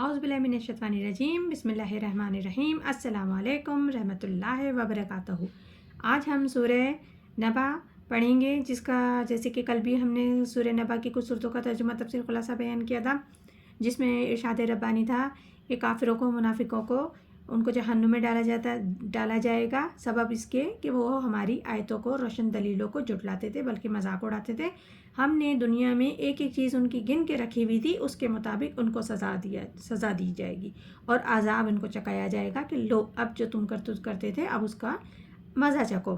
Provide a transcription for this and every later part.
اعوذ باللہ من الشیطان الرجیم بسم اللہ الرحمن الرحیم السلام علیکم رحمۃ اللہ وبرکاتہ۔ آج ہم سورہ نبا پڑھیں گے، جس کا جیسے کہ کل بھی ہم نے سورہ نبا کی کچھ صورتوں کا ترجمہ تفسیر خلاصہ بیان کیا تھا، جس میں ارشاد ربانی تھا کہ کافروں کو، منافقوں کو، ان کو جہنم میں ڈالا جائے گا، سبب اس کے کہ وہ ہماری آیتوں کو، روشن دلیلوں کو جھٹلاتے تھے بلکہ مذاق اڑاتے تھے۔ ہم نے دنیا میں ایک ایک چیز ان کی گن کے رکھی ہوئی تھی، اس کے مطابق ان کو سزا دی جائے گی اور عذاب ان کو چکایا جائے گا کہ لو اب جو تم کرتے تھے اب اس کا مزہ چکو۔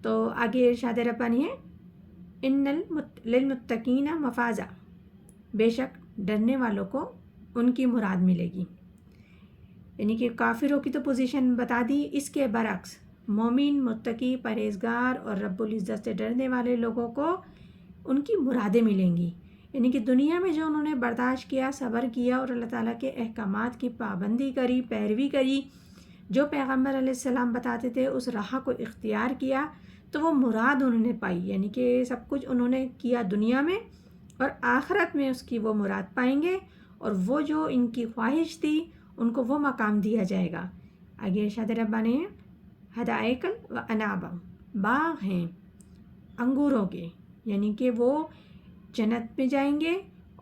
تو آگے ارشاد ربانی ہے، ان للمتقین مفازا، بے شک ڈرنے والوں کو ان کی مراد ملے گی۔ یعنی کہ کافروں کی تو پوزیشن بتا دی، اس کے برعکس مومن، متقی، پرہیزگار اور رب العزت سے ڈرنے والے لوگوں کو ان کی مرادیں ملیں گی۔ یعنی کہ دنیا میں جو انہوں نے برداشت کیا، صبر کیا اور اللہ تعالیٰ کے احکامات کی پابندی کری، پیروی کری، جو پیغمبر علیہ السلام بتاتے تھے اس راہ کو اختیار کیا، تو وہ مراد انہوں نے پائی۔ یعنی کہ سب کچھ انہوں نے کیا دنیا میں اور آخرت میں اس کی وہ مراد پائیں گے، اور وہ جو ان کی خواہش تھی ان کو وہ مقام دیا جائے گا۔ آگے ارشاد ربانی ہے، حدائق و انابا، باغ ہیں انگوروں کے، یعنی کہ وہ جنت میں جائیں گے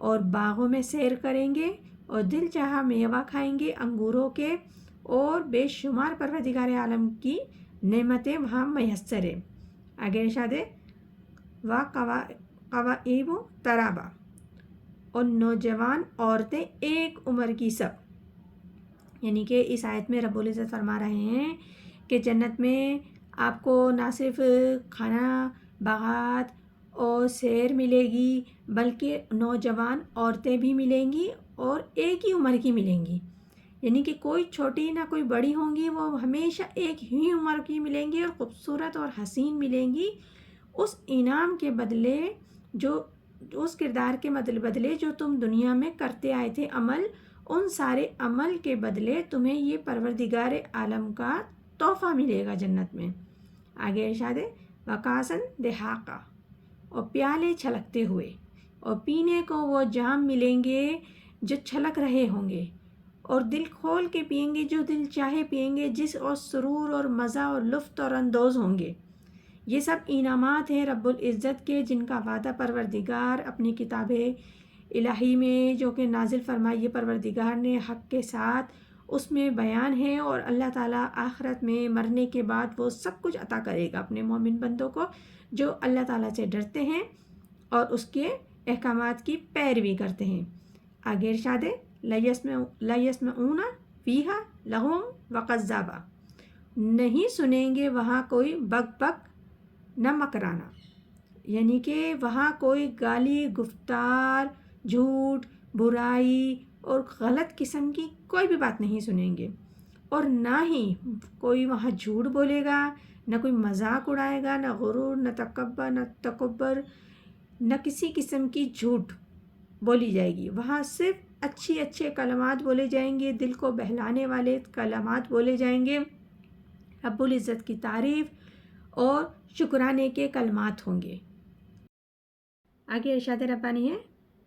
اور باغوں میں سیر کریں گے اور دل چاہا میوہ کھائیں گے انگوروں کے، اور بے شمار پروردگار عالم کی نعمتیں وہاں میسر ہیں۔ آگے ارشاد ہے، و قوائب ترابا، اور نوجوان عورتیں ایک عمر کی سب۔ یعنی کہ اس آیت میں رب العزت فرما رہے ہیں کہ جنت میں آپ کو نہ صرف کھانا، باغات اور سیر ملے گی، بلکہ نوجوان عورتیں بھی ملیں گی اور ایک ہی عمر کی ملیں گی۔ یعنی کہ کوئی چھوٹی نہ کوئی بڑی ہوں گی، وہ ہمیشہ ایک ہی عمر کی ملیں گی اور خوبصورت اور حسین ملیں گی، اس انعام کے بدلے، جو اس کردار کے بدلے جو تم دنیا میں کرتے آئے تھے عمل، ان سارے عمل کے بدلے تمہیں یہ پروردگار عالم کا تحفہ ملے گا جنت میں۔ آگے ارشاد ہے، وکاسن دہاقہ، اور پیالے چھلکتے ہوئے، اور پینے کو وہ جام ملیں گے جو چھلک رہے ہوں گے، اور دل کھول کے پئیں گے، جو دل چاہے پئیں گے، جس اور سرور اور مزہ اور لطف اور اندوز ہوں گے۔ یہ سب انعامات ہیں رب العزت کے، جن کا وعدہ پروردگار اپنی کتاب الہی میں جو کہ نازل فرمائی پروردگار نے حق کے ساتھ، اس میں بیان ہے، اور اللہ تعالیٰ آخرت میں مرنے کے بعد وہ سب کچھ عطا کرے گا اپنے مومن بندوں کو، جو اللہ تعالیٰ سے ڈرتے ہیں اور اس کے احکامات کی پیروی کرتے ہیں۔ آگے ارشاد ہے، لا یسمعون فیہا لغوا وکذابا، نہیں سنیں گے وہاں کوئی بک بک نہ مکرانا، یعنی کہ وہاں کوئی گالی گفتار، جھوٹ، برائی اور غلط قسم کی کوئی بھی بات نہیں سنیں گے، اور نہ ہی کوئی وہاں جھوٹ بولے گا، نہ کوئی مذاق اڑائے گا، نہ غرور، نہ تکبر، نہ کسی قسم کی جھوٹ بولی جائے گی۔ وہاں صرف اچھے کلمات بولے جائیں گے، دل کو بہلانے والے کلمات بولے جائیں گے، رب العزت کی تعریف اور شکرانے کے کلمات ہوں گے۔ آگے ارشاد ربانی ہے،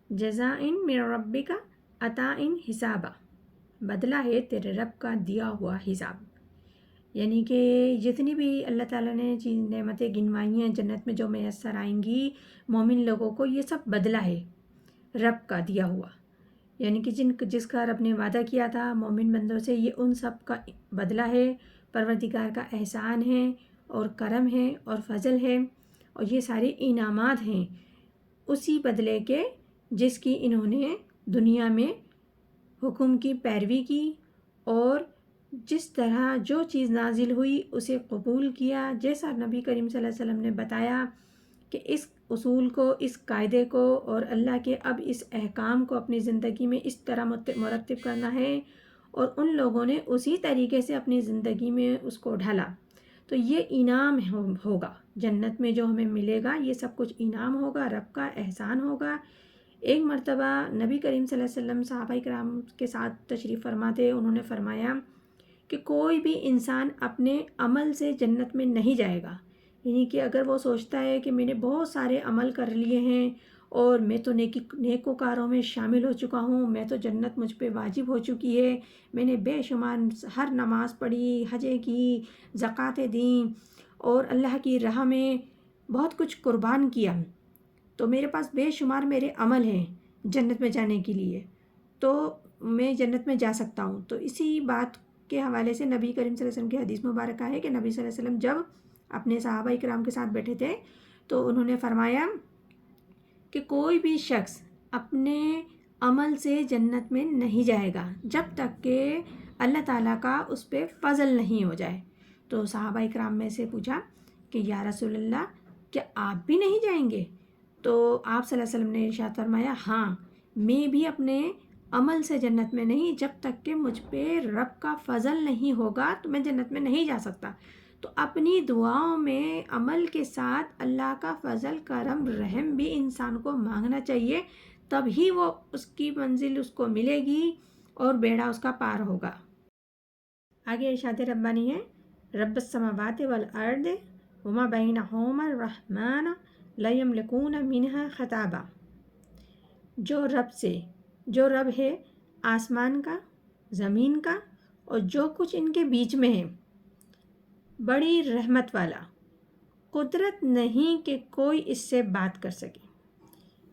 جزاء من ربک عطاء حسابا، بدلہ ہے تیرے رب کا دیا ہوا حساب۔ یعنی کہ جتنی بھی اللہ تعالیٰ نے نعمتیں گنوائی ہیں جنت میں جو میسر آئیں گی مومن لوگوں کو، یہ سب بدلہ ہے رب کا دیا ہوا۔ یعنی کہ جس کا رب نے وعدہ کیا تھا مومن بندوں سے، یہ ان سب کا بدلہ ہے، پروردگار کا احسان ہے اور کرم ہے اور فضل ہے، اور یہ سارے انعامات ہیں اسی بدلے کے جس کی انہوں نے دنیا میں حکم کی پیروی کی، اور جس طرح جو چیز نازل ہوئی اسے قبول کیا، جیسا نبی کریم صلی اللہ علیہ وسلم نے بتایا کہ اس اصول کو، اس قاعدے کو اور اللہ کے اب اس احکام کو اپنی زندگی میں اس طرح مرتب کرنا ہے، اور ان لوگوں نے اسی طریقے سے اپنی زندگی میں اس کو ڈھالا، تو یہ انعام ہوگا جنت میں جو ہمیں ملے گا، یہ سب کچھ انعام ہوگا، رب کا احسان ہوگا۔ ایک مرتبہ نبی کریم صلی اللہ علیہ وسلم صحابہ کرام کے ساتھ تشریف فرما تھے، انہوں نے فرمایا کہ کوئی بھی انسان اپنے عمل سے جنت میں نہیں جائے گا۔ یعنی کہ اگر وہ سوچتا ہے کہ میں نے بہت سارے عمل کر لیے ہیں اور میں تو نیکوکاروں میں شامل ہو چکا ہوں، میں تو جنت مجھ پہ واجب ہو چکی ہے، میں نے بے شمار ہر نماز پڑھی، حجیں کی، زکوٰۃیں دیں اور اللہ کی راہ میں بہت کچھ قربان کیا، تو میرے پاس بے شمار میرے عمل ہیں جنت میں جانے کے لیے، تو میں جنت میں جا سکتا ہوں۔ تو اسی بات کے حوالے سے نبی کریم صلی اللہ علیہ وسلم کی حدیث مبارکہ ہے کہ نبی صلی اللہ علیہ وسلم جب اپنے صحابہ کرام کے ساتھ بیٹھے تھے تو انہوں نے فرمایا کہ کوئی بھی شخص اپنے عمل سے جنت میں نہیں جائے گا جب تک کہ اللہ تعالیٰ کا اس پہ فضل نہیں ہو جائے۔ تو صحابہ کرام میں سے پوچھا کہ یا رسول اللہ کیا آپ بھی نہیں جائیں گے؟ تو آپ صلی اللہ علیہ وسلم نے ارشاد فرمایا ہاں، میں بھی اپنے عمل سے جنت میں نہیں، جب تک کہ مجھ پہ رب کا فضل نہیں ہوگا تو میں جنت میں نہیں جا سکتا۔ تو اپنی دعاؤں میں عمل کے ساتھ اللہ کا فضل کرم رحم بھی انسان کو مانگنا چاہیے، تب ہی وہ اس کی منزل اس کو ملے گی اور بیڑا اس کا پار ہوگا۔ آگے ارشاد ربانی ہے رب السماوات والارض وما بینہما الرحمن لا یملکون منہا خطابا، جو رب ہے آسمان کا، زمین کا اور جو کچھ ان کے بیچ میں ہے، بڑی رحمت والا، قدرت نہیں کہ کوئی اس سے بات کر سکے۔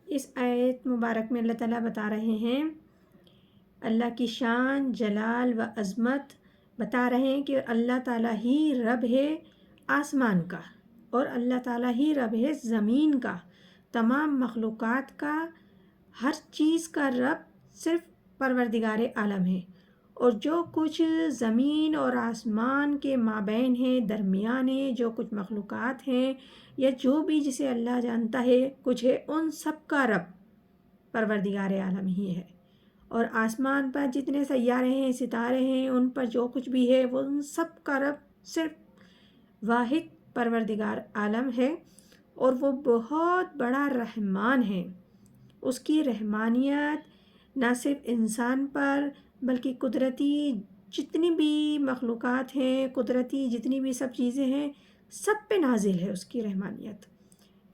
اس آیت مبارک میں اللہ تعالیٰ بتا رہے ہیں اللہ کی شان، جلال و عظمت، بتا رہے ہیں کہ اللہ تعالیٰ ہی رب ہے آسمان کا اور اللہ تعالیٰ ہی رب ہے زمین کا، تمام مخلوقات کا، ہر چیز کا رب صرف پروردگار عالم ہے، اور جو کچھ زمین اور آسمان کے مابین ہے، درمیان ہے، جو کچھ مخلوقات ہیں یا جو بھی جسے اللہ جانتا ہے کچھ ہے، ان سب کا رب پروردگار عالم ہی ہے۔ اور آسمان پر جتنے سیارے ہیں، ستارے ہیں، ان پر جو کچھ بھی ہے وہ ان سب کا رب صرف واحد پروردگار عالم ہے، اور وہ بہت بڑا رحمان ہے۔ اس کی رحمانیت نہ صرف انسان پر بلکہ قدرتی جتنی بھی مخلوقات ہیں، قدرتی جتنی بھی سب چیزیں ہیں، سب پہ نازل ہے اس کی رحمانیت،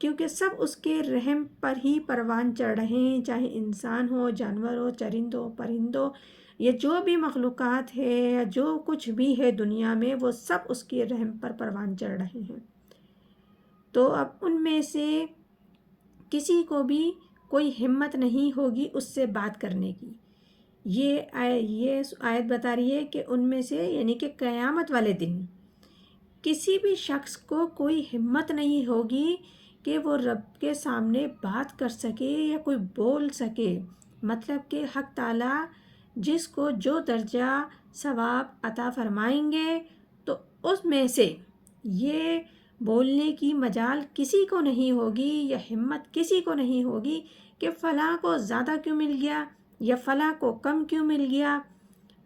کیونکہ سب اس کے رحم پر ہی پروان چڑھ رہے ہیں، چاہے انسان ہو، جانور ہو، چرند ہو، پرند ہو، یا جو بھی مخلوقات ہے یا جو کچھ بھی ہے دنیا میں، وہ سب اس کے رحم پر پروان چڑھ رہے ہیں۔ تو اب ان میں سے کسی کو بھی کوئی ہمت نہیں ہوگی اس سے بات کرنے کی۔ یہ آیت بتا رہی ہے کہ ان میں سے یعنی کہ قیامت والے دن کسی بھی شخص کو کوئی ہمت نہیں ہوگی کہ وہ رب کے سامنے بات کر سکے یا کوئی بول سکے، مطلب کہ حق تعالیٰ جس کو جو درجہ ثواب عطا فرمائیں گے تو اس میں سے یہ بولنے کی مجال کسی کو نہیں ہوگی یا ہمت کسی کو نہیں ہوگی کہ فلاں کو زیادہ کیوں مل گیا یا فلاں کو کم کیوں مل گیا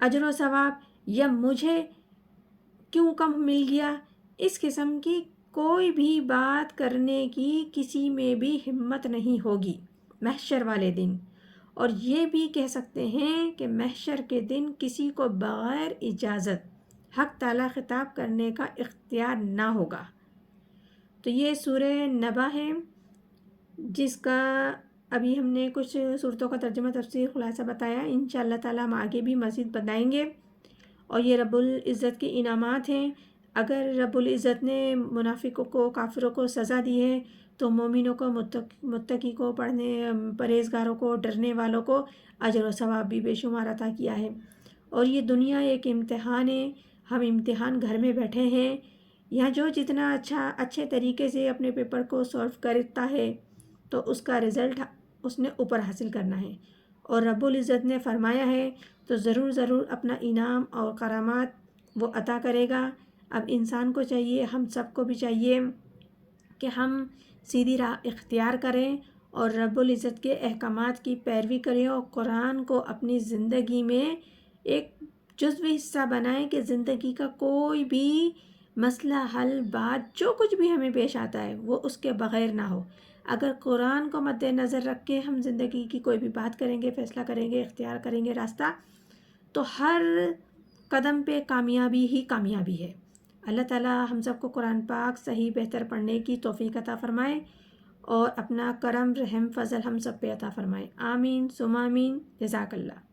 اجر و ثواب، یا مجھے کیوں کم مل گیا۔ اس قسم کی کوئی بھی بات کرنے کی کسی میں بھی ہمت نہیں ہوگی محشر والے دن۔ اور یہ بھی کہہ سکتے ہیں کہ محشر کے دن کسی کو بغیر اجازت حق تعالیٰ خطاب کرنے کا اختیار نہ ہوگا۔ تو یہ سورہ نبا ہے، جس کا ابھی ہم نے کچھ صورتوں کا ترجمہ تفسیر خلاصہ بتایا، انشاءاللہ تعالیٰ ہم آگے بھی مزید بتائیں گے۔ اور یہ رب العزت کے انعامات ہیں۔ اگر رب العزت نے منافقوں کو، کافروں کو سزا دی ہے تو مومنوں کو، متقی کو، پرہیزگاروں کو، ڈرنے والوں کو اجر و ثواب بھی بے شمار عطا کیا ہے۔ اور یہ دنیا ایک امتحان ہے، ہم امتحان گھر میں بیٹھے ہیں، یہاں جو جتنا اچھے طریقے سے اپنے پیپر کو سولو کرتا ہے تو اس کا رزلٹ اس نے اوپر حاصل کرنا ہے، اور رب العزت نے فرمایا ہے تو ضرور اپنا انعام اور کرامات وہ عطا کرے گا۔ اب انسان کو چاہیے، ہم سب کو بھی چاہیے کہ ہم سیدھی راہ اختیار کریں اور رب العزت کے احکامات کی پیروی کریں، اور قرآن کو اپنی زندگی میں ایک جزوی حصہ بنائیں کہ زندگی کا کوئی بھی مسئلہ حل، بات جو کچھ بھی ہمیں پیش آتا ہے وہ اس کے بغیر نہ ہو۔ اگر قرآن کو مد نظر رکھ کے ہم زندگی کی کوئی بھی بات کریں گے، فیصلہ کریں گے، اختیار کریں گے راستہ، تو ہر قدم پہ کامیابی ہی کامیابی ہے۔ اللہ تعالیٰ ہم سب کو قرآن پاک صحیح بہتر پڑھنے کی توفیق عطا فرمائے، اور اپنا کرم رحم فضل ہم سب پہ عطا فرمائے، آمین ثم آمین، جزاک اللہ۔